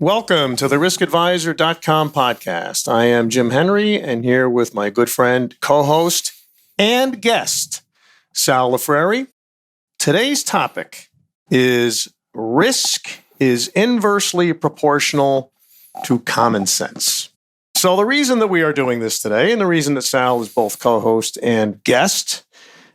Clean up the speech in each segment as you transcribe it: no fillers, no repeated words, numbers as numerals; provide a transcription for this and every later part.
Welcome to the riskadvisor.com podcast. I am Jim Henry and here with my good friend, co-host, and guest, Sal Lafreri. Today's topic is risk is inversely proportional to common sense. So the reason that we are doing this today and the reason that Sal is both co-host and guest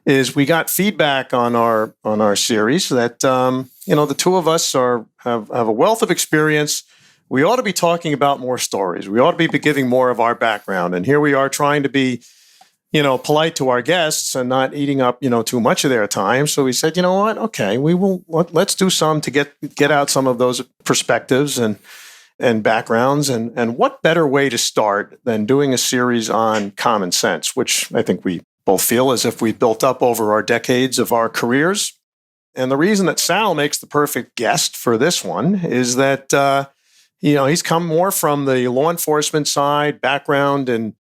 is we got feedback on our series that the two of us have a wealth of experience. We ought to be talking about more stories. We ought to be giving more of our background. And here we are trying to be, polite to our guests and not eating up, too much of their time. So we said, you know what? Okay, let's do some to get out some of those perspectives and backgrounds. And what better way to start than doing a series on common sense, which I think we both feel as if we've built up over our decades of our careers. And the reason that Sal makes the perfect guest for this one is that, he's come more from the law enforcement side, background in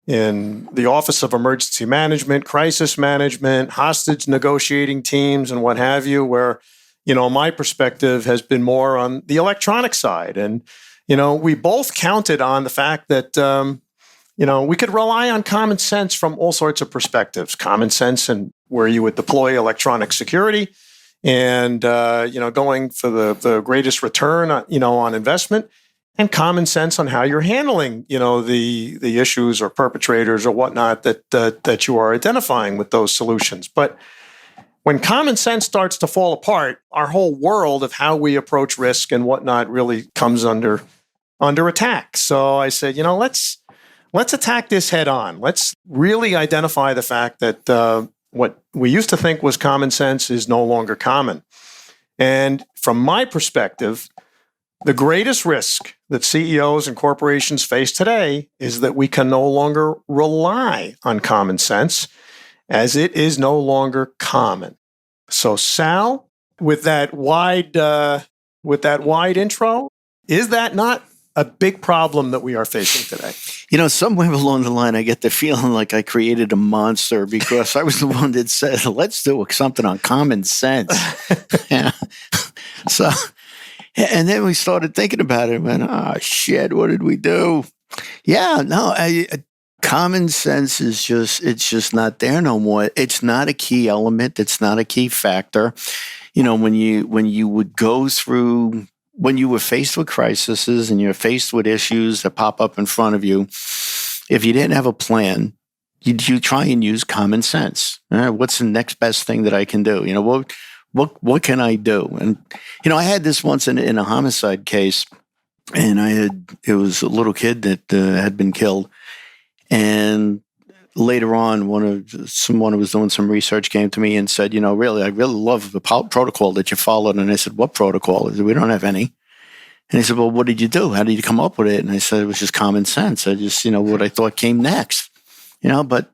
the Office of Emergency Management, crisis management, hostage negotiating teams, and what have you, where, my perspective has been more on the electronic side. And, we both counted on the fact that, we could rely on common sense from all sorts of perspectives. Common sense and where you would deploy electronic security and, going for the greatest return, on investment, and common sense on how you're handling, the issues or perpetrators or whatnot that you are identifying with those solutions. But when common sense starts to fall apart, our whole world of how we approach risk and whatnot really comes under attack. So I said, let's attack this head on. Let's really identify the fact that what we used to think was common sense is no longer common. And from my perspective, the greatest risk that CEOs and corporations face today is that we can no longer rely on common sense as it is no longer common. So Sal, with that wide intro, is that not a big problem that we are facing today? Somewhere along the line, I get the feeling like I created a monster because I was the one that said, let's do something on common sense. Yeah. So, and then we started thinking about it and went, shit, what did we do? Yeah, no, common sense is it's just not there no more. It's not a key element. It's not a key factor. When you would go through, when you were faced with crises and you're faced with issues that pop up in front of you, if you didn't have a plan, you try and use common sense. What's the next best thing that I can do? What can I do? And I had this once in a homicide case, and it was a little kid that had been killed, and later on, someone who was doing some research came to me and said, I really love the protocol that you followed. And I said, what protocol? I said, we don't have any. And he said, well, what did you do? How did you come up with it? And I said, it was just common sense. I just, what I thought came next. But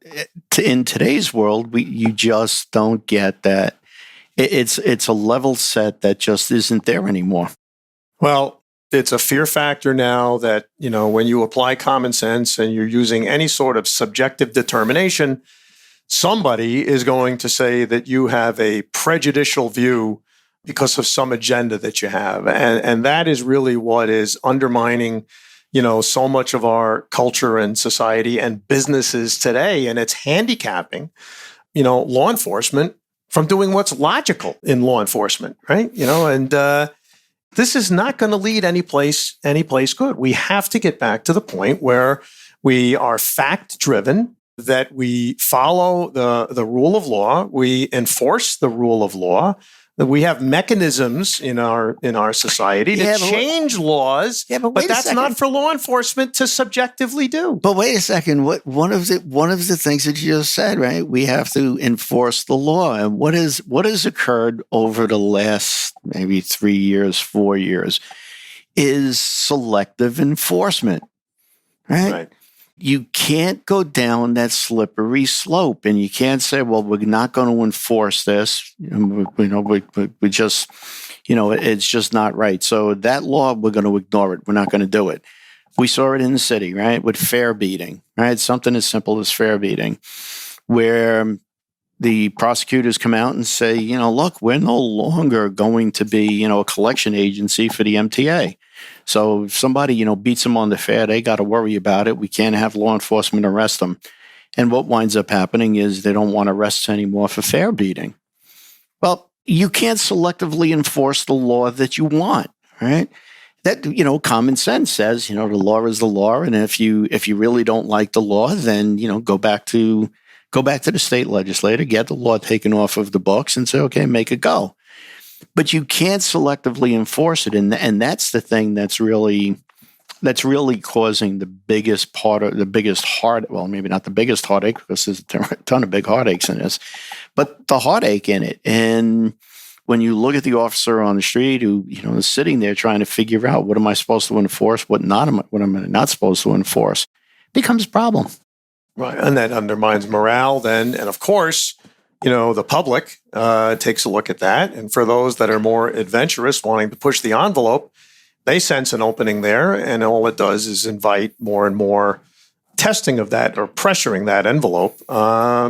in today's world, you just don't get that. It's a level set that just isn't there anymore. Well, it's a fear factor now that, when you apply common sense and you're using any sort of subjective determination, somebody is going to say that you have a prejudicial view because of some agenda that you have. And that is really what is undermining, so much of our culture and society and businesses today. And it's handicapping, law enforcement from doing what's logical in law enforcement, right? This is not going to lead any place good. We have to get back to the point where we are fact-driven, that we follow the rule of law, we enforce the rule of law, that we have mechanisms in our society to change laws, but that's not for law enforcement to subjectively do. But wait a second, one of the things that you just said, right? We have to enforce the law, and what has occurred over the last maybe 3 years, 4 years, is selective enforcement, right? You can't go down that slippery slope, and you can't say, well, we're not going to enforce this. We just, it's just not right. So that law, we're going to ignore it. We're not going to do it. We saw it in the city, right? With fare beating, right? Something as simple as fare beating, where the prosecutors come out and say, look, we're no longer going to be, a collection agency for the MTA. So if somebody, beats them on the fare, they got to worry about it. We can't have law enforcement arrest them. And what winds up happening is they don't want arrests anymore for fare beating. Well, you can't selectively enforce the law that you want, right? That, common sense says, the law is the law. And if you really don't like the law, then, go back to the state legislature, get the law taken off of the books and say, okay, make it go. But you can't selectively enforce it. And that's the thing that's really causing the biggest well, maybe not the biggest heartache, because there's a ton of big heartaches in this, but the heartache in it. And when you look at the officer on the street who, is sitting there trying to figure out what am I supposed to enforce, what am I not supposed to enforce, becomes a problem. Right. And that undermines morale then. And of course, the public takes a look at that. And for those that are more adventurous, wanting to push the envelope, they sense an opening there. And all it does is invite more and more testing of that or pressuring that envelope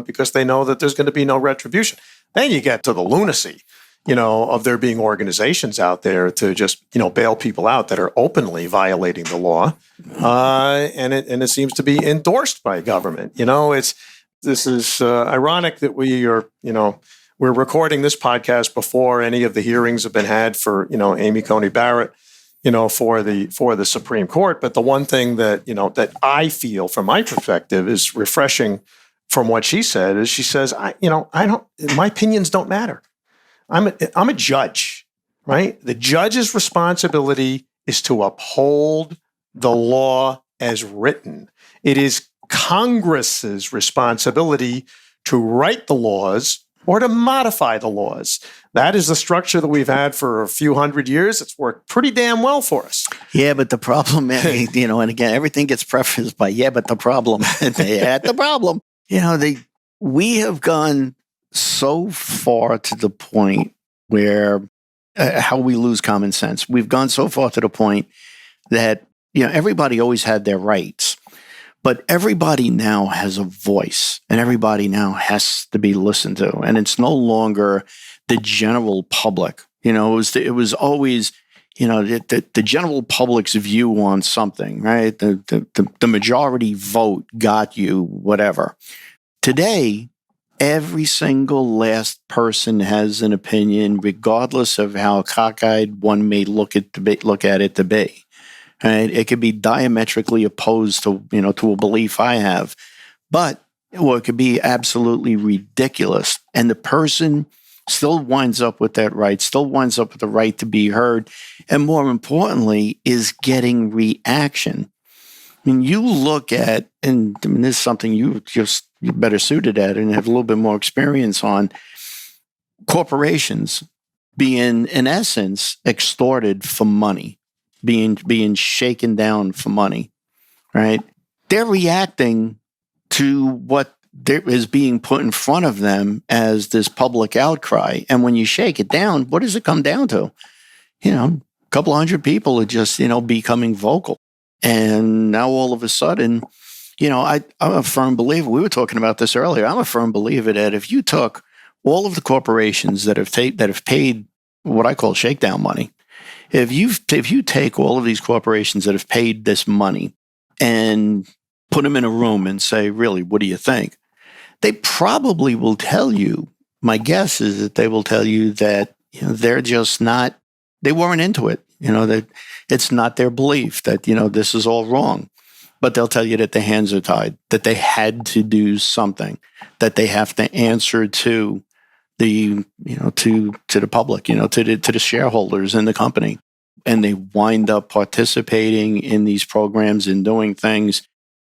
because they know that there's going to be no retribution. Then you get to the lunacy, of there being organizations out there to just, bail people out that are openly violating the law. And it seems to be endorsed by government. This is ironic that we're recording this podcast before any of the hearings have been had for, Amy Coney Barrett, for the Supreme Court. But the one thing that, that I feel from my perspective is refreshing from what she said is she says, my opinions don't matter. I'm a judge, right? The judge's responsibility is to uphold the law as written. It is Congress's responsibility to write the laws or to modify the laws. That is the structure that we've had for a few hundred years. It's worked pretty damn well for us. Yeah, but the problem, and again, everything gets prefaced by, but the problem, they had the problem. We have gone so far to the point where how we lose common sense. We've gone so far to the point that, everybody always had their rights, but everybody now has a voice and everybody now has to be listened to. And it's no longer the general public. It was always, the general public's view on something, right? The majority vote got you whatever. Today, every single last person has an opinion, regardless of how cockeyed one may look at it to be. Right? It could be diametrically opposed to a belief I have, or it could be absolutely ridiculous. And the person still winds up with that right, still winds up with the right to be heard, and more importantly, is getting reaction. You look at, and this is something you're better suited at and have a little bit more experience on, corporations being, in essence, extorted for money, being shaken down for money, right? They're reacting to what is being put in front of them as this public outcry. And when you shake it down, what does it come down to? A couple hundred people are just, becoming vocal. And now all of a sudden, I'm a firm believer. We were talking about this earlier. I'm a firm believer that if you took all of the corporations that have paid what I call shakedown money, if you take all of these corporations that have paid this money and put them in a room and say, really, what do you think? They probably will tell you, my guess is that they will tell you that they're just not, they weren't into it. That it's not their belief that, this is all wrong. But they'll tell you that their hands are tied, that they had to do something, that they have to answer to the, to the public, to the shareholders in the company. And they wind up participating in these programs and doing things.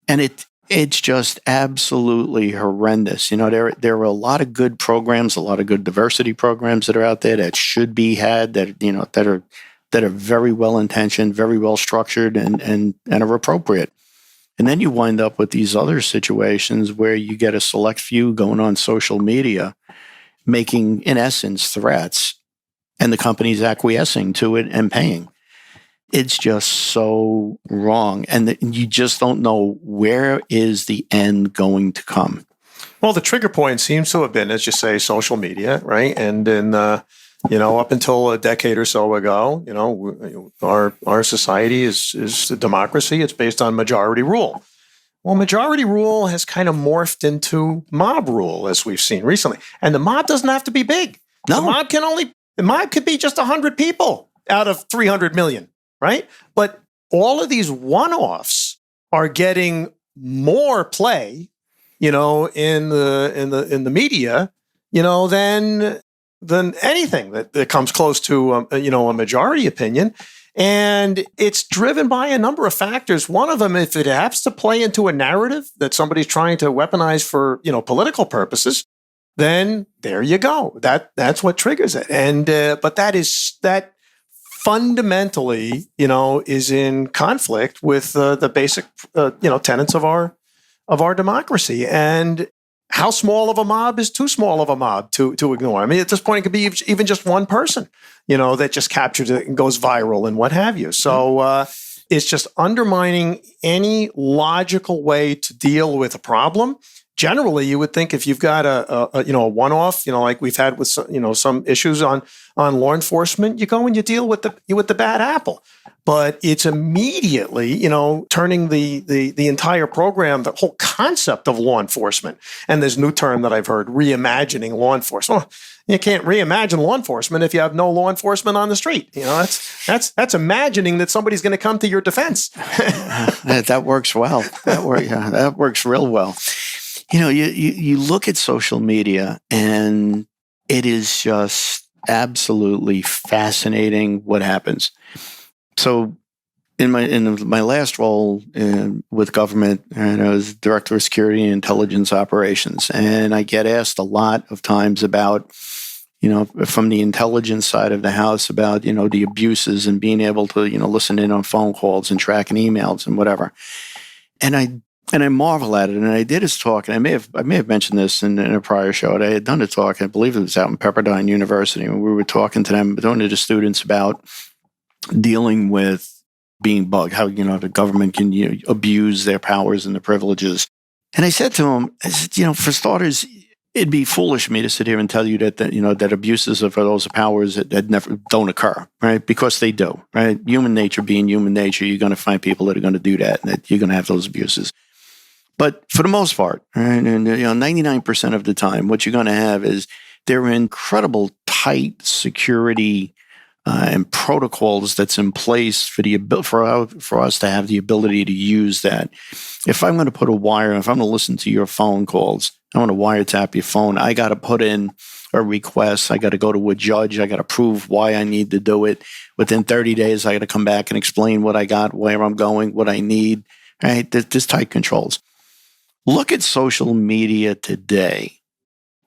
And it's just absolutely horrendous. There are a lot of good programs, a lot of good diversity programs that are out there that should be had, that are very well intentioned, very well structured, and are appropriate. And then you wind up with these other situations where you get a select few going on social media, making, in essence, threats, and the company's acquiescing to it and paying. It's just so wrong. And you just don't know where is the end going to come. Well, the trigger point seems to have been, as you say, social media, right? And in Up until a decade or so ago, our society is a democracy. It's based on majority rule. Well, majority rule has kind of morphed into mob rule, as we've seen recently. And the mob doesn't have to be big. No. The mob could be just 100 people out of 300 million, right? But all of these one-offs are getting more play, in the media, than anything that comes close to a majority opinion. And it's driven by a number of factors. One of them, if it happens to play into a narrative that somebody's trying to weaponize for, political purposes, then there you go. That's what triggers it. And but that fundamentally, is in conflict with the basic, tenets of our democracy. And how small of a mob is too small of a mob to ignore? I mean, at this point, it could be even just one person, that just captures it and goes viral and what have you. So it's just undermining any logical way to deal with a problem. Generally, you would think if you've got a one-off, like we've had with some issues on law enforcement, you go and you deal with the bad apple. But it's immediately, turning the entire program, the whole concept of law enforcement. And this new term that I've heard, reimagining law enforcement. Well, you can't reimagine law enforcement if you have no law enforcement on the street. That's imagining that somebody's going to come to your defense. That works well. That works real well. You look at social media, and it is just absolutely fascinating what happens. So in my last role with government, and I was director of security and intelligence operations, and I get asked a lot of times about, from the intelligence side of the house, about, the abuses and being able to, listen in on phone calls and tracking emails and whatever. And I marvel at it. And I did his talk, and I may have mentioned this in a prior show. I had done a talk, I believe it was out in Pepperdine University, and we were talking to the students about dealing with being bugged, how the government can abuse their powers and their privileges. And I said to them, for starters, it'd be foolish of me to sit here and tell you that abuses of those powers that never don't occur, right? Because they do, right? Human nature being human nature, you're going to find people that are going to do that, and that you're going to have those abuses. But for the most part, right, and 99% of the time, what you're going to have is there are incredible tight security and protocols that's in place for us to have the ability to use that. If I'm going to put a wire, if I'm going to listen to your phone calls, I want to wiretap your phone, I got to put in a request. I got to go to a judge. I got to prove why I need to do it. Within 30 days, I got to come back and explain what I got, where I'm going, what I need. Right? There's tight controls. Look at social media today.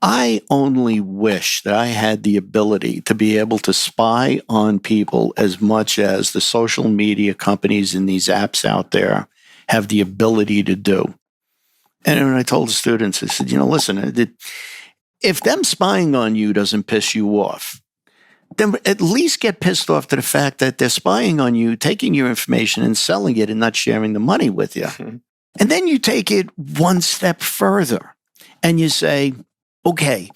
I only wish that I had the ability to be able to spy on people as much as the social media companies and these apps out there have the ability to do. And when I told the students, I said, listen, if them spying on you doesn't piss you off, then at least get pissed off to the fact that they're spying on you, taking your information and selling it and not sharing the money with you. Mm-hmm. And then you take it one step further and you say, okay,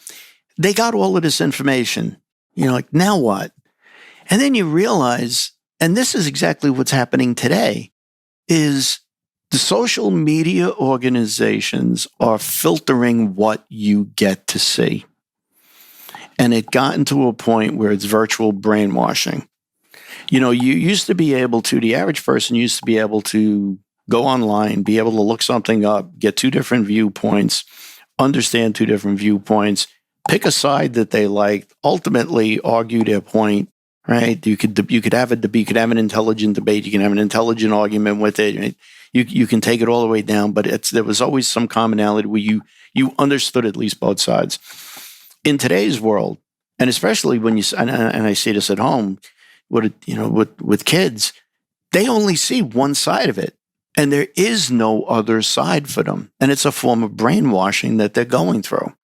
they got all of this information. Now what? And then you realize, and this is exactly what's happening today, is the social media organizations are filtering what you get to see. And it gotten to a point where it's virtual brainwashing. You used to be able to, the average person used to be able to go online, be able to look something up, get two different viewpoints, understand two different viewpoints, pick a side that they liked, ultimately argue their point, right? You could have a debate, you could have an intelligent debate, you can have an intelligent argument with it. Right? You can take it all the way down, but there was always some commonality where you understood at least both sides. In today's world, and especially when and I see this at home with kids, they only see one side of it. And there is no other side for them. And it's a form of brainwashing that they're going through.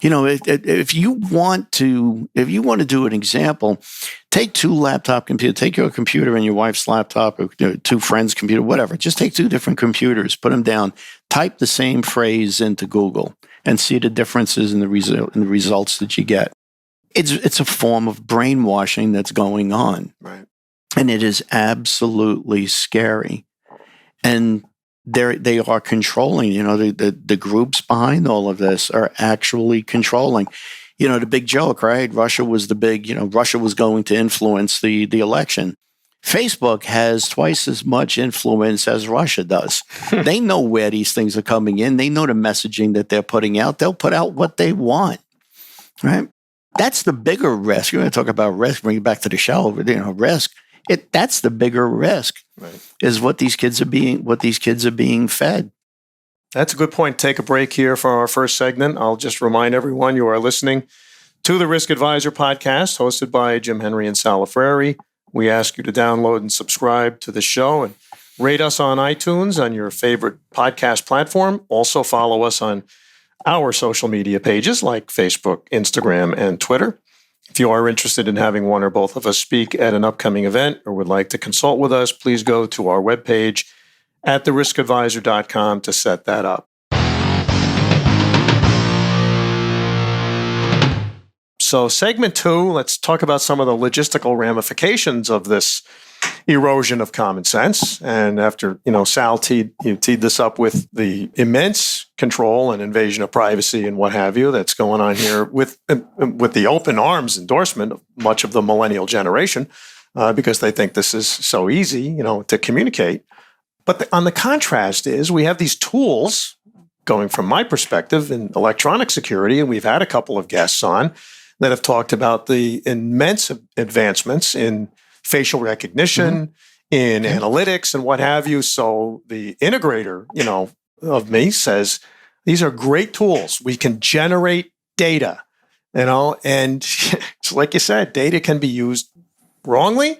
If you want to do an example, take two laptop computers, take your computer and your wife's laptop, or two friends' computer, whatever. Just take two different computers, put them down, type the same phrase into Google, and see the differences in the results that you get. It's a form of brainwashing that's going on. Right. And it is absolutely scary. And they are controlling, the groups behind all of this are actually controlling. The big joke, right? Russia was Russia was going to influence the election. Facebook has twice as much influence as Russia does. They know where these things are coming in. They know the messaging that they're putting out. They'll put out what they want, right? That's the bigger risk. You're going to talk about risk, bring it back to the show, risk. That's the bigger risk, right, is what these kids are being fed. That's a good point. Take a break here for our first segment. I'll just remind everyone you are listening to the Risk Advisor podcast hosted by Jim Henry and Sal Lafreri. We ask you to download and subscribe to the show and rate us on iTunes on your favorite podcast platform. Also follow us on our social media pages like Facebook, Instagram, and Twitter. If you are interested in having one or both of us speak at an upcoming event or would like to consult with us, please go to our webpage at theriskadvisor.com to set that up. So segment 2, let's talk about some of the logistical ramifications of this erosion of common sense. And after, Sal teed this up with the immense control and invasion of privacy and what have you that's going on here with the open arms endorsement of much of the millennial generation, because they think this is so easy, to communicate. But on the contrast is we have these tools going from my perspective in electronic security, and we've had a couple of guests on that have talked about the immense advancements in facial recognition, in analytics and what have you. So the integrator, of me says, these are great tools. We can generate data, and like you said, data can be used wrongly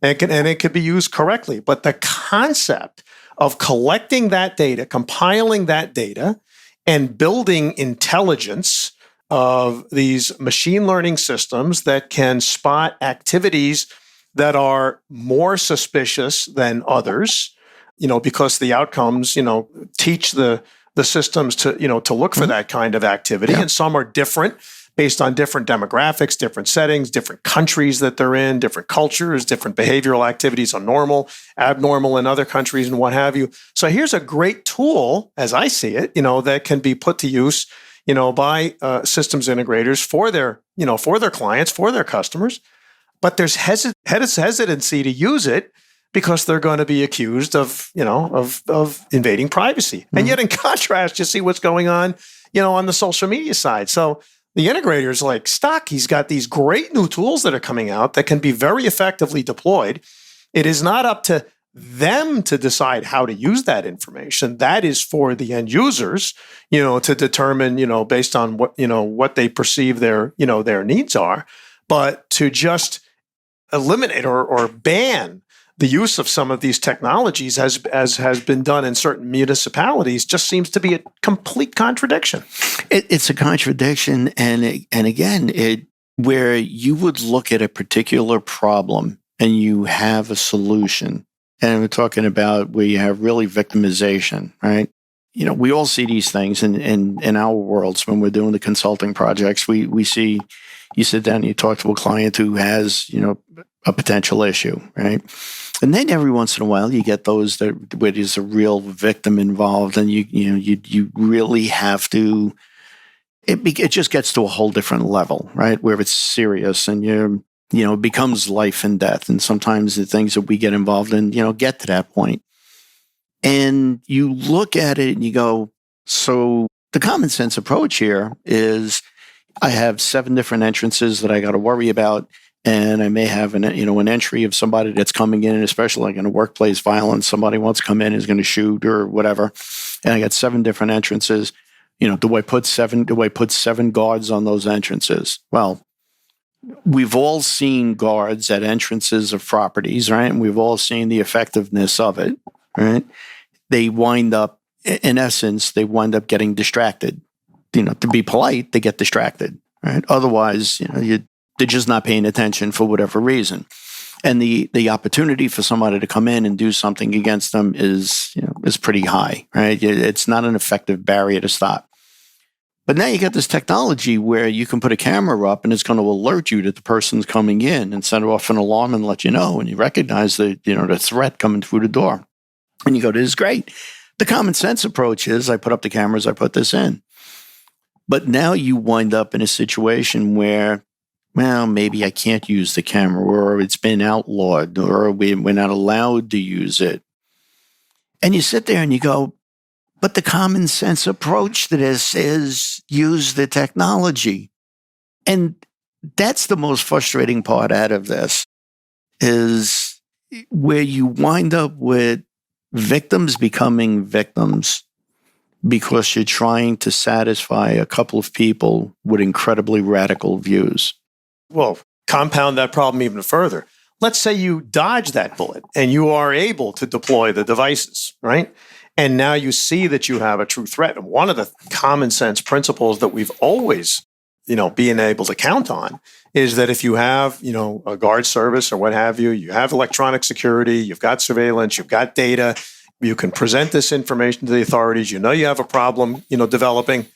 and it could be used correctly. But the concept of collecting that data, compiling that data, and building intelligence of these machine learning systems that can spot activities that are more suspicious than others, because the outcomes, teach the systems to look for that kind of activity. Yeah. And some are different based on different demographics, different settings, different countries that they're in, different cultures, different behavioral activities are normal, abnormal in other countries and what have you. So here's a great tool, as I see it, that can be put to use, by systems integrators for their clients, for their customers. But there's hesitancy to use it because they're going to be accused of invading privacy. And yet in contrast, you see what's going on, on the social media side. So the integrator's like Stock. He's got these great new tools that are coming out that can be very effectively deployed. It is not up to them to decide how to use that information. That is for the end users, to determine, based on what they perceive their needs are. But to just eliminate or ban the use of some of these technologies, as has been done in certain municipalities, just seems to be a complete contradiction. It's a contradiction, and again, where you would look at a particular problem and you have a solution. And we're talking about where you have really victimization, right? We all see these things in our worlds when we're doing the consulting projects. We see, you sit down and you talk to a client who has, a potential issue, right? And then every once in a while you get those where there's a real victim involved, and you really have to. It just gets to a whole different level, right? Where it's serious and it becomes life and death. And sometimes the things that we get involved in, get to that point. And you look at it and you go, so the common sense approach here is I have 7 different entrances that I got to worry about. And I may have an entry of somebody that's coming in, especially like in a workplace violence, somebody wants to come in, is going to shoot or whatever. And I got 7 different entrances. Do I put 7 guards on those entrances? Well, we've all seen guards at entrances of properties, right? And we've all seen the effectiveness of it, right? They wind up, in essence, getting distracted. To be polite, they get distracted, right? Otherwise, they're just not paying attention for whatever reason. And the opportunity for somebody to come in and do something against them is pretty high, right? It's not an effective barrier to stop. But now you got this technology where you can put a camera up and it's going to alert you that the person's coming in and set off an alarm and let you know. And you recognize the threat coming through the door. And you go, this is great. The common sense approach is I put up the cameras, I put this in. But now you wind up in a situation where, well, maybe I can't use the camera, or it's been outlawed, or we're not allowed to use it. And you sit there and you go, but the common sense approach to this is use the technology. And that's the most frustrating part out of this, is where you wind up with victims becoming victims because you're trying to satisfy a couple of people with incredibly radical views. Well, compound that problem even further. Let's say you dodge that bullet and you are able to deploy the devices, right? And now you see that you have a true threat. And one of the common sense principles that we've always, being able to count on is that if you have, a guard service or what have you, you have electronic security, you've got surveillance, you've got data, you can present this information to the authorities, you have a problem, developing,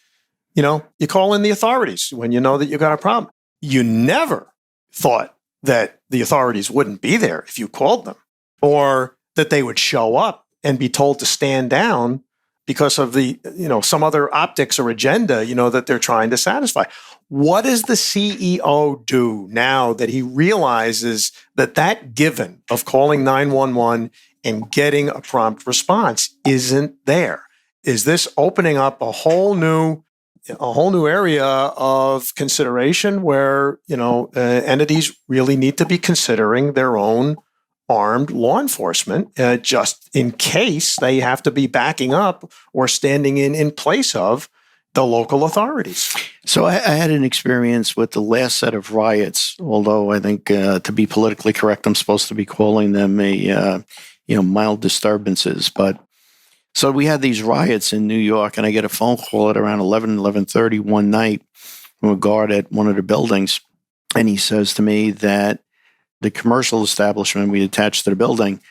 you call in the authorities when you know that you got a problem. You never thought that the authorities wouldn't be there if you called them, or that they would show up and be told to stand down because of the, some other optics or agenda, that they're trying to satisfy. What does the CEO do now that he realizes that given of calling 911 and getting a prompt response isn't there? Is this opening up a whole new area of consideration where, entities really need to be considering their own armed law enforcement, just in case they have to be backing up or standing in place of the local authorities? So I had an experience with the last set of riots, although I think to be politically correct, I'm supposed to be calling them mild disturbances. But so we had these riots in New York, and I get a phone call at around 11:30 one night from a guard at one of the buildings. And he says to me that the commercial establishment we attached to the building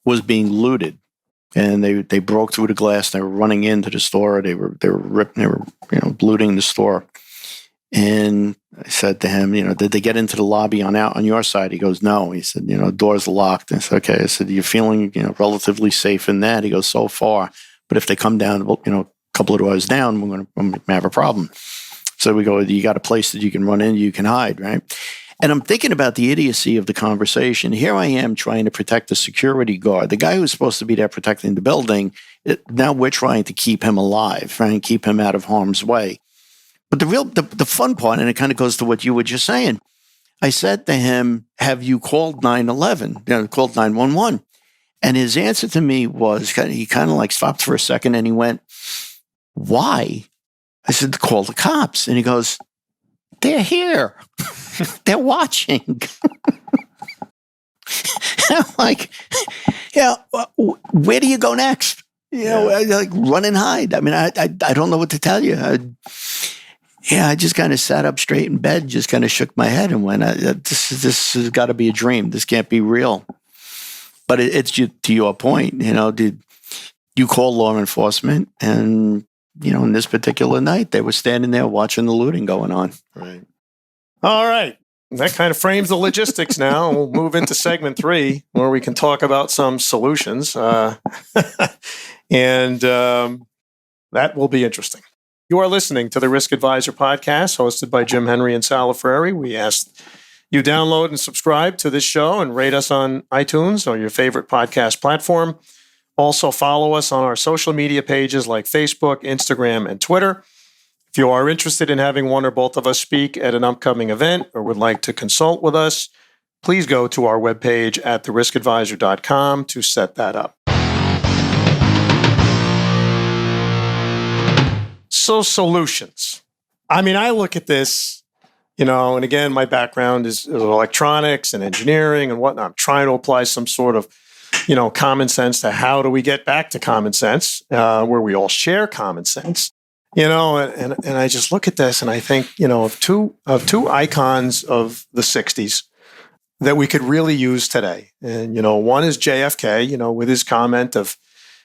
was being looted, and they broke through the glass. They were running into the store. They were ripping. They were looting the store. And I said to him, did they get into the lobby on your side? He goes, no. He said, doors locked. I said, okay. I said, you're feeling relatively safe in that? He goes, so far. But if they come down, a couple of doors down, we're going to have a problem. So we go, you got a place that you can run in, you can hide, right? And I'm thinking about the idiocy of the conversation. Here I am trying to protect the security guard, the guy who's supposed to be there protecting the building. Now we're trying to keep him alive, trying to keep him out of harm's way. But the fun part, and it kind of goes to what you were just saying, I said to him, have you called 911, called 911? And his answer to me was, he kind of like stopped for a second and he went, why? I said, call the cops. And he goes, they're here. They're watching. I'm like, where do you go next? Like run and hide. I mean, I don't know what to tell you. I just kind of sat up straight in bed, just kind of shook my head and went, this has got to be a dream. This can't be real. But it's to your point, did you call law enforcement? And, in this particular night, they were standing there watching the looting going on. Right. All right. That kind of frames the logistics now. We'll move into segment 3, where we can talk about some solutions. And that will be interesting. You are listening to the Risk Advisor podcast, hosted by Jim Henry and Sal Lafreri. We ask you download and subscribe to this show and rate us on iTunes or your favorite podcast platform. Also follow us on our social media pages like Facebook, Instagram, and Twitter. If you are interested in having one or both of us speak at an upcoming event or would like to consult with us, please go to our webpage at theriskadvisor.com to set that up. So solutions. I mean, I look at this, and again, my background is electronics and engineering and whatnot. I'm trying to apply some sort of, common sense to how do we get back to common sense, where we all share common sense, and I just look at this and I think, of two icons of the 60s that we could really use today. And, one is JFK, with his comment of,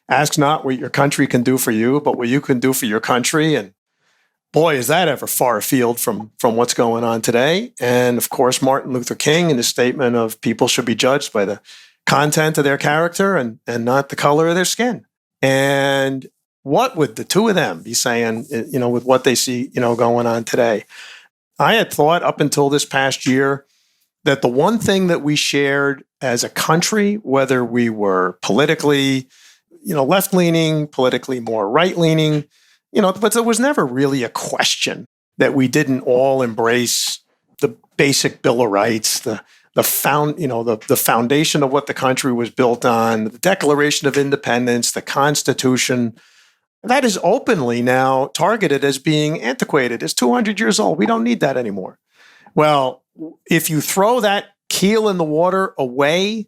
ask not what your country can do for you, but what you can do for your country. And boy, is that ever far afield from what's going on today. And of course, Martin Luther King in his statement of people should be judged by the content of their character and not the color of their skin. And what would the two of them be saying, with what they see, going on today? I had thought up until this past year that the one thing that we shared as a country, whether we were politically, left-leaning, politically more right-leaning, but there was never really a question that we didn't all embrace the basic Bill of Rights, the foundation of what the country was built on, the Declaration of Independence, the Constitution. That is openly now targeted as being antiquated. It's 200 years old. We don't need that anymore. Well, if you throw that keel in the water away,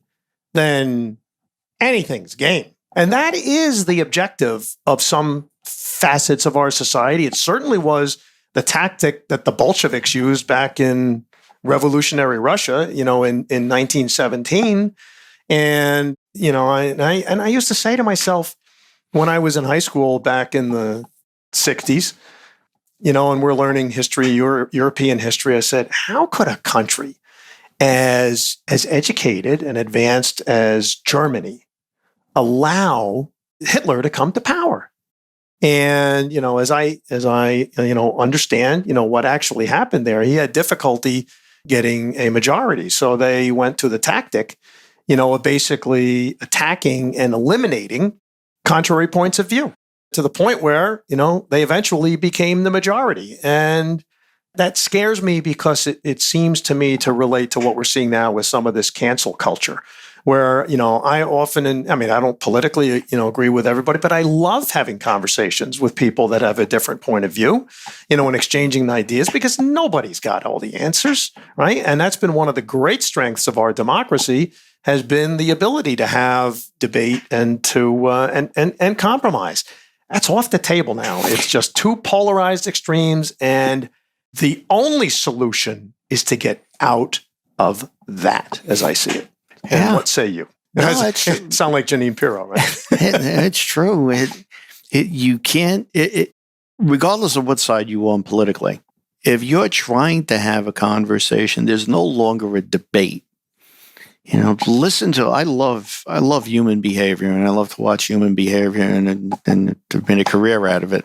then anything's game. And that is the objective of some facets of our society. It certainly was the tactic that the Bolsheviks used back in revolutionary Russia, in 1917. And, I used to say to myself when I was in high school back in the 60s, and we're learning history, European history, I said, how could a country as educated and advanced as Germany allow Hitler to come to power? And, as I understand, what actually happened there, he had difficulty getting a majority. So they went to the tactic, of basically attacking and eliminating contrary points of view to the point where, they eventually became the majority. And that scares me because it seems to me to relate to what we're seeing now with some of this cancel culture, where, I often, I don't politically, agree with everybody, but I love having conversations with people that have a different point of view, and exchanging ideas, because nobody's got all the answers, right? And that's been one of the great strengths of our democracy, has been the ability to have debate and to and compromise. That's off the table now. It's just two polarized extremes, and the only solution is to get out of that, as I see it. And what say you? No, it sound like Janine Pirro, right? It's true. You can't, regardless of what side you on politically, if you're trying to have a conversation, there's no longer a debate. Listen to, I love human behavior, and I love to watch human behavior and to make a career out of it.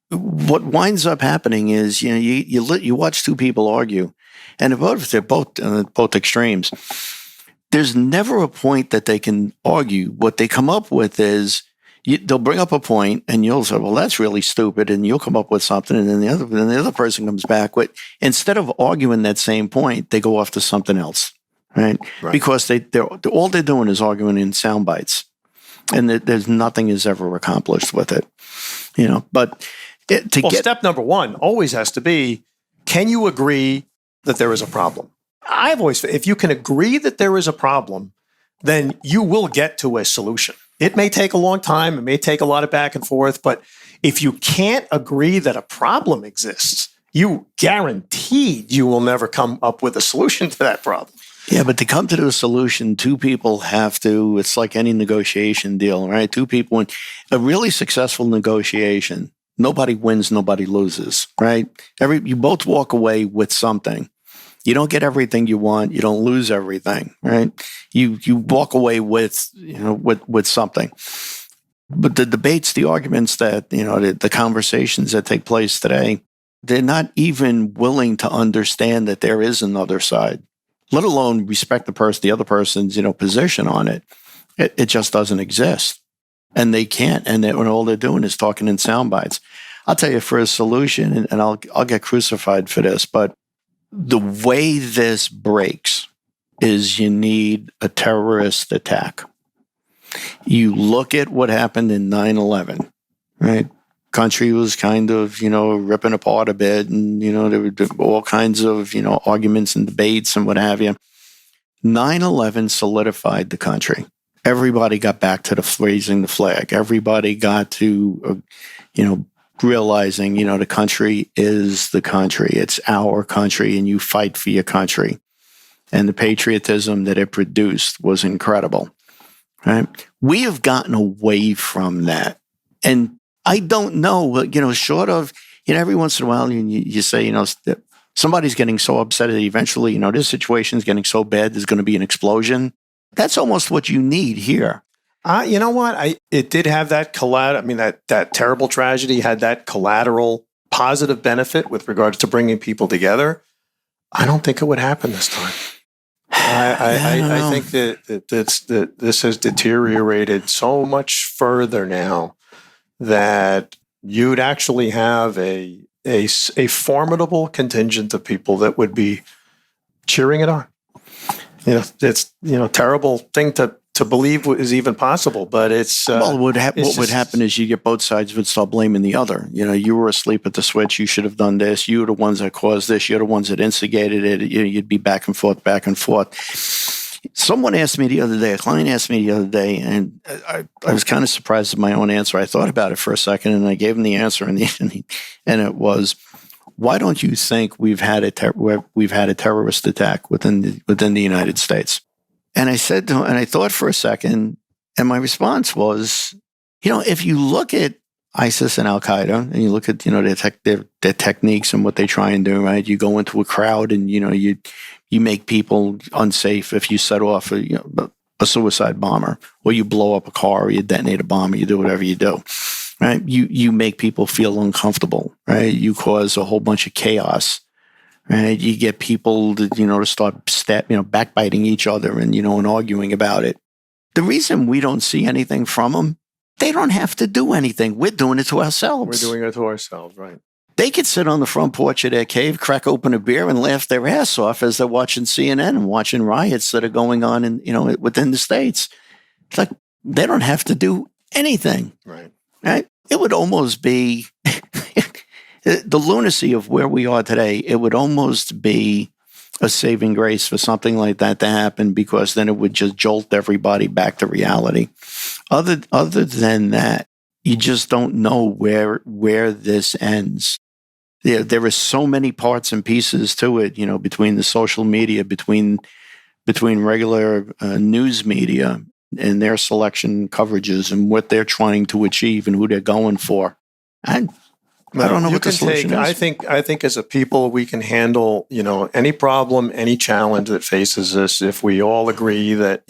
What winds up happening is, you watch two people argue, and they're both extremes. There's never a point that they can argue. What they come up with is, they'll bring up a point, and you'll say, well, that's really stupid, and you'll come up with something, and then the other person comes back with, instead of arguing that same point, they go off to something else, right? Because they're all they're doing is arguing in sound bites, and there's nothing is ever accomplished with it, But step number one always has to be, can you agree that there is a problem? I've always, if you can agree that there is a problem, then you will get to a solution. It may take a long time. It may take a lot of back and forth. But if you can't agree that a problem exists, you guaranteed you will never come up with a solution to that problem. Yeah, but to come to the solution, two people have to, it's like any negotiation deal, right? Two people, in a really successful negotiation, nobody wins, nobody loses, right? You both walk away with something. You don't get everything you want. You don't lose everything, right? You walk away with, with something. But the debates, the arguments that, the conversations that take place today, they're not even willing to understand that there is another side, let alone respect the other person's, position on it. It just doesn't exist. And they can't. And all they're doing is talking in sound bites. I'll tell you, for a solution, and I'll get crucified for this, but the way this breaks is you need a terrorist attack. You look at what happened in 9/11, right? Country was kind of, ripping apart a bit, and, there were all kinds of, arguments and debates and what have you. 9/11 solidified the country. Everybody got back to raising the flag. Everybody got to, realizing, the country is the country. It's our country, and you fight for your country. And the patriotism that it produced was incredible, right? We have gotten away from that. And I don't know, short of, every once in a while you say, somebody's getting so upset that eventually, this situation is getting so bad, there's going to be an explosion. That's almost what you need here. You know what? It did have that that terrible tragedy had that collateral positive benefit with regards to bringing people together. I don't think it would happen this time. I think that this has deteriorated so much further now that you'd actually have a formidable contingent of people that would be cheering it on. It's terrible thing to believe is even possible, but it's what would happen is you get both sides would start blaming the other. You were asleep at the switch. You should have done this. You were the ones that caused this. You're the ones that instigated it. You'd be back and forth, back and forth. Someone asked me the other day, a client asked me the other day, and I was kind of surprised at my own answer. I thought about it for a second, and I gave him the answer, and it was, why don't you think we've had a terrorist attack within the United States? And I said to him, and I thought for a second, and my response was, if you look at ISIS and Al Qaeda, and you look at their techniques and what they try and do, right? You go into a crowd, and you make people unsafe if you set off a suicide bomber, or you blow up a car, or you detonate a bomb, or you do whatever you do, right? You make people feel uncomfortable, right? You cause a whole bunch of chaos. Right, you get people to start backbiting each other and arguing about it. The reason we don't see anything from them, they don't have to do anything. We're doing it to ourselves. We're doing it to ourselves, right? They could sit on the front porch of their cave, crack open a beer, and laugh their ass off as they're watching CNN and watching riots that are going on within the states. It's like they don't have to do anything. Right. It would almost be. The lunacy of where we are today, it would almost be a saving grace for something like that to happen, because then it would just jolt everybody back to reality. Other than that, you just don't know where this ends. There are so many parts and pieces to it, between the social media, between regular news media and their selection coverages and what they're trying to achieve and who they're going for. I don't know what the solution is. I think as a people, we can handle, any problem, any challenge that faces us if we all agree that,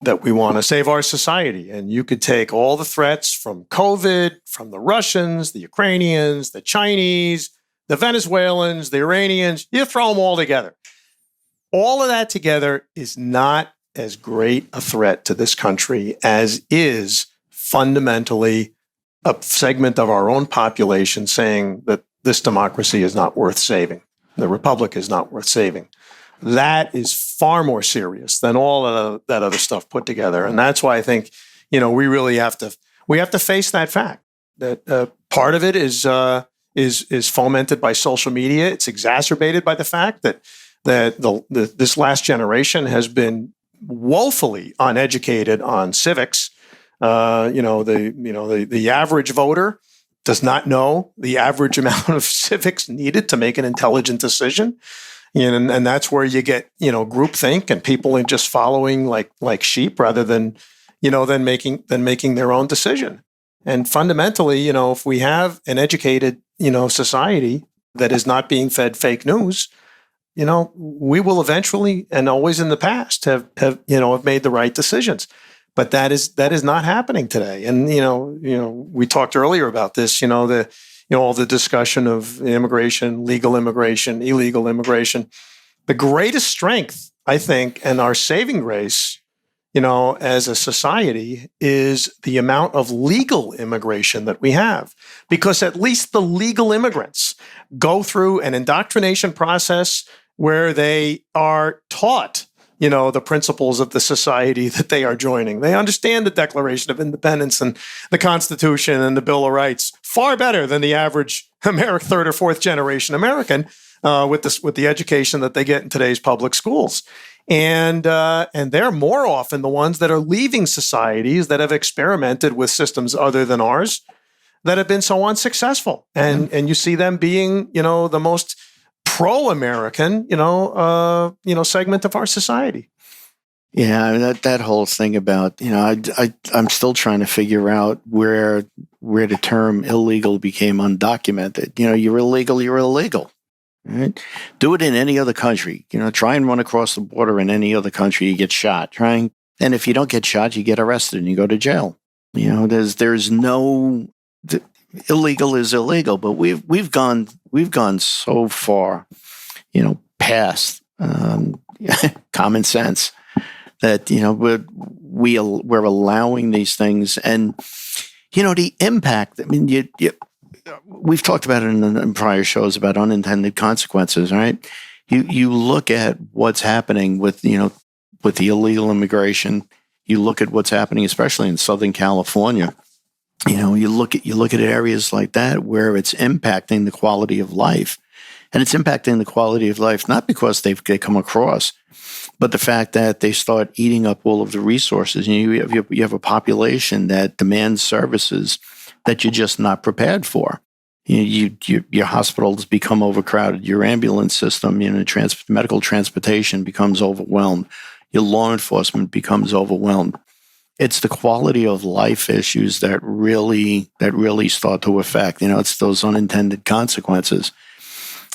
that we want to save our society. And you could take all the threats from COVID, from the Russians, the Ukrainians, the Chinese, the Venezuelans, the Iranians, you throw them all together. All of that together is not as great a threat to this country as is fundamentally a segment of our own population saying that this democracy is not worth saving. The republic is not worth saving. That is far more serious than all of that other stuff put together. And that's why I think, we really have to face that fact that part of it is fomented by social media. It's exacerbated by the fact that this last generation has been woefully uneducated on civics. The average voter does not know the average amount of civics needed to make an intelligent decision. And that's where you get, groupthink and people are just following like sheep rather than making their own decision. And fundamentally, if we have an educated, society that is not being fed fake news, we will eventually, and always in the past, have made the right decisions. But that is not happening today. And we talked earlier about this. All the discussion of immigration, legal immigration, illegal immigration. The greatest strength, I think, and our saving grace, as a society, is the amount of legal immigration that we have. Because at least the legal immigrants go through an indoctrination process where they are taught the principles of the society that they are joining. They understand the Declaration of Independence and the Constitution and the Bill of Rights far better than the average third or fourth generation American with the education that they get in today's public schools. And they're more often the ones that are leaving societies that have experimented with systems other than ours that have been so unsuccessful. And you see them being, the most pro-American, segment of our society. Yeah, that whole thing about, I'm still trying to figure out where where the term illegal became undocumented. You're illegal. Right? Do it in any other country. Try and run across the border in any other country, you get shot. And if you don't get shot, you get arrested and you go to jail. There's no illegal is illegal, but we've gone so far, past common sense that we're allowing these things, and the impact. I mean, we've talked about it in prior shows about unintended consequences, right? You look at what's happening with the illegal immigration. You look at what's happening, especially in Southern California. You look at areas like that where it's impacting the quality of life, and it's impacting the quality of life not because they come across, but the fact that they start eating up all of the resources. You have a population that demands services that you're just not prepared for. Your hospitals become overcrowded. Your ambulance system, medical transportation becomes overwhelmed. Your law enforcement becomes overwhelmed. It's the quality of life issues that really start to affect. It's those unintended consequences,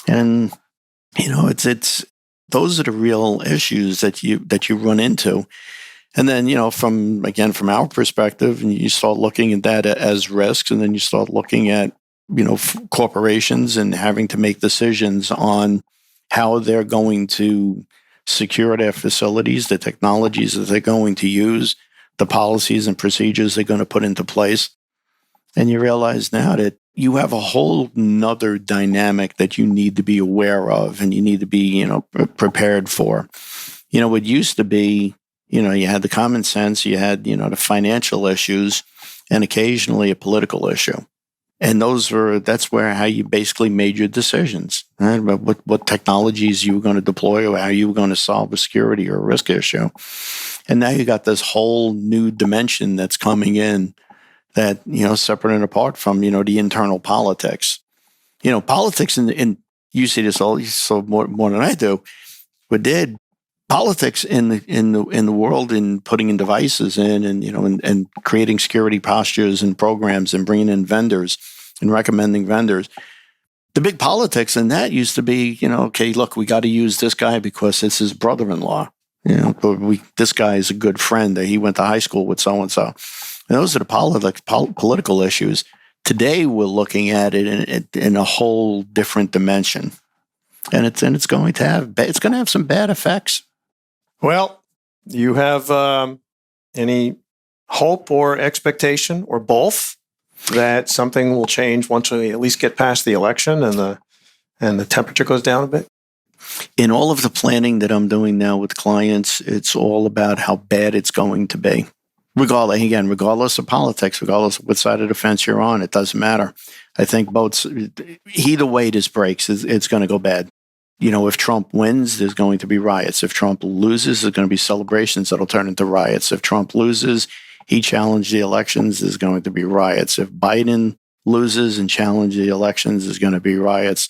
and it's those are the real issues that you run into. And then, from our perspective, and you start looking at that as risks, and then you start looking at, corporations and having to make decisions on how they're going to secure their facilities, the technologies that they're going to use, the policies and procedures they're going to put into place. And you realize now that you have a whole nother dynamic that you need to be aware of and you need to be, prepared for. What used to be, you had the common sense, you had, the financial issues, and occasionally a political issue. And that's how you basically made your decisions, right? About what technologies you were going to deploy or how you were going to solve a security or a risk issue. And now you got this whole new dimension that's coming in that, separate and apart from, the internal politics. Politics, and you see this all so more than I do, but did politics in the world in putting in devices in and creating security postures and programs and bringing in vendors and recommending vendors. The big politics in that used to be, okay, look, we got to use this guy because it's his brother-in-law. This guy is a good friend. He went to high school with so-and-so. And those are the political issues. Today, we're looking at it in a whole different dimension. And it's going to have some bad effects. Well, do you have any hope or expectation or both that something will change once we at least get past the election and the temperature goes down a bit? In all of the planning that I'm doing now with clients, it's all about how bad it's going to be. Regardless of politics, regardless of what side of the fence you're on, it doesn't matter. I think either way this breaks, it's going to go bad. If Trump wins, there's going to be riots. If Trump loses, there's going to be celebrations that'll turn into riots. If Trump loses, he challenged the elections, there's going to be riots. If Biden loses and challenges the elections, there's going to be riots.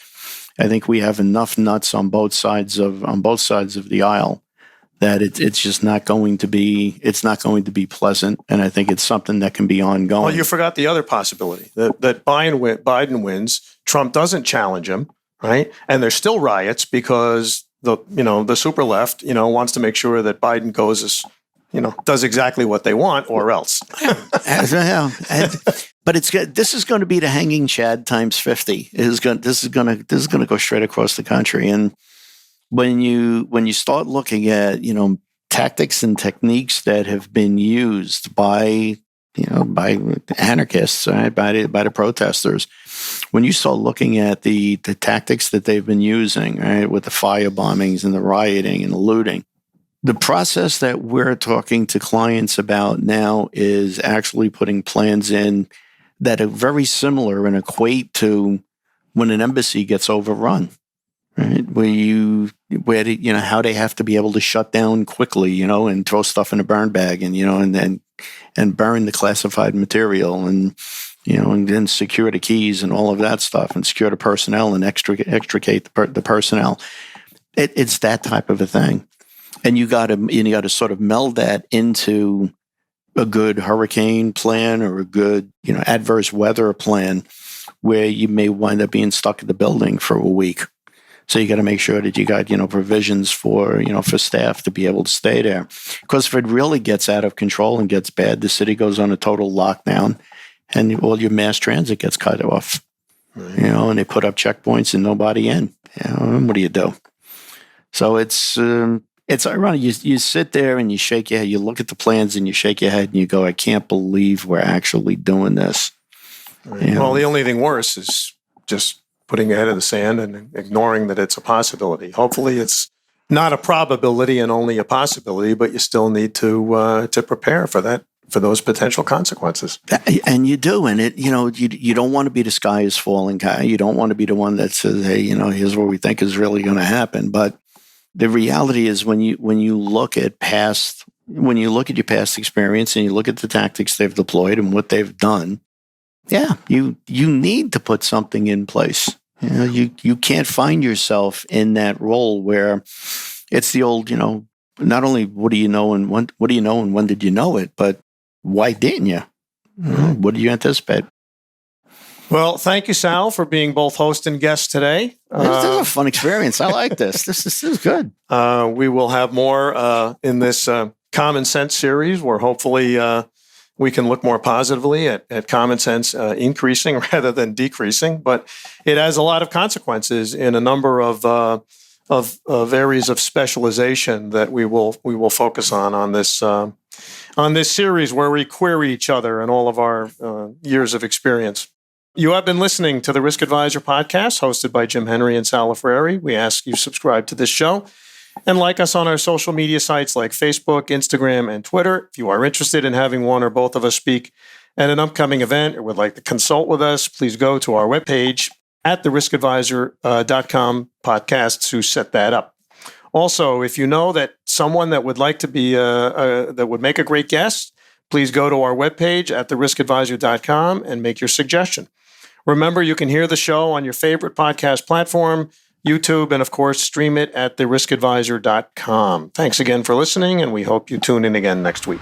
I think we have enough nuts on both sides of the aisle that it's just not going to be pleasant. And I think it's something that can be ongoing. Well, you forgot the other possibility that Biden wins, Trump doesn't challenge him. Right. And there's still riots because the super left, wants to make sure that Biden goes does exactly what they want or else. But this is going to be the hanging Chad times 50. This is going to go straight across the country. And when you start looking at, tactics and techniques that have been used by anarchists, right, by the protesters, when you start looking at the tactics that they've been using, right, with the fire bombings and the rioting and the looting, the process that we're talking to clients about now is actually putting plans in that are very similar and equate to when an embassy gets overrun, right? How they have to be able to shut down quickly, and throw stuff in a burn bag and burn the classified material and then secure the keys and all of that stuff and secure the personnel and extricate the personnel. It's that type of a thing. And you got to sort of meld that into a good hurricane plan or a good, adverse weather plan where you may wind up being stuck in the building for a week. So you got to make sure that you got, provisions for staff to be able to stay there. Because if it really gets out of control and gets bad, the city goes on a total lockdown and all your mass transit gets cut off. Right. And they put up checkpoints and nobody in. What do you do? So it's ironic. You sit there and you shake your head. You look at the plans and you shake your head and you go, I can't believe we're actually doing this. Right. Well, the only thing worse is just putting your head in the sand and ignoring that it's a possibility. Hopefully it's not a probability and only a possibility, but you still need to prepare for that, for those potential consequences. And you do. And you don't want to be the sky is falling guy. You don't want to be the one that says, hey, here's what we think is really going to happen. But the reality is when you look at your past experience and you look at the tactics they've deployed and what they've done, yeah, you need to put something in place. You can't find yourself in that role where it's the old, not only what do you know and when did you know it, but why didn't you? Mm-hmm. What do you anticipate? Well, thank you, Sal, for being both host and guest today. This is a fun experience. I like this. This is good. We will have more in this Common Sense series where hopefully we can look more positively at common sense increasing rather than decreasing. But it has a lot of consequences in a number of areas of specialization that we will focus on this series where we query each other and all of our years of experience. You have been listening to the Risk Advisor podcast hosted by Jim Henry and Sal Freri. We ask you subscribe to this show and like us on our social media sites like Facebook, Instagram, and Twitter. If you are interested in having one or both of us speak at an upcoming event or would like to consult with us, please go to our webpage at theriskadvisor.com podcast to set that up. Also, if you know that someone that would like to be that would make a great guest, please go to our webpage at theriskadvisor.com and make your suggestion. Remember, you can hear the show on your favorite podcast platform, YouTube, and of course, stream it at theriskadvisor.com. Thanks again for listening, and we hope you tune in again next week.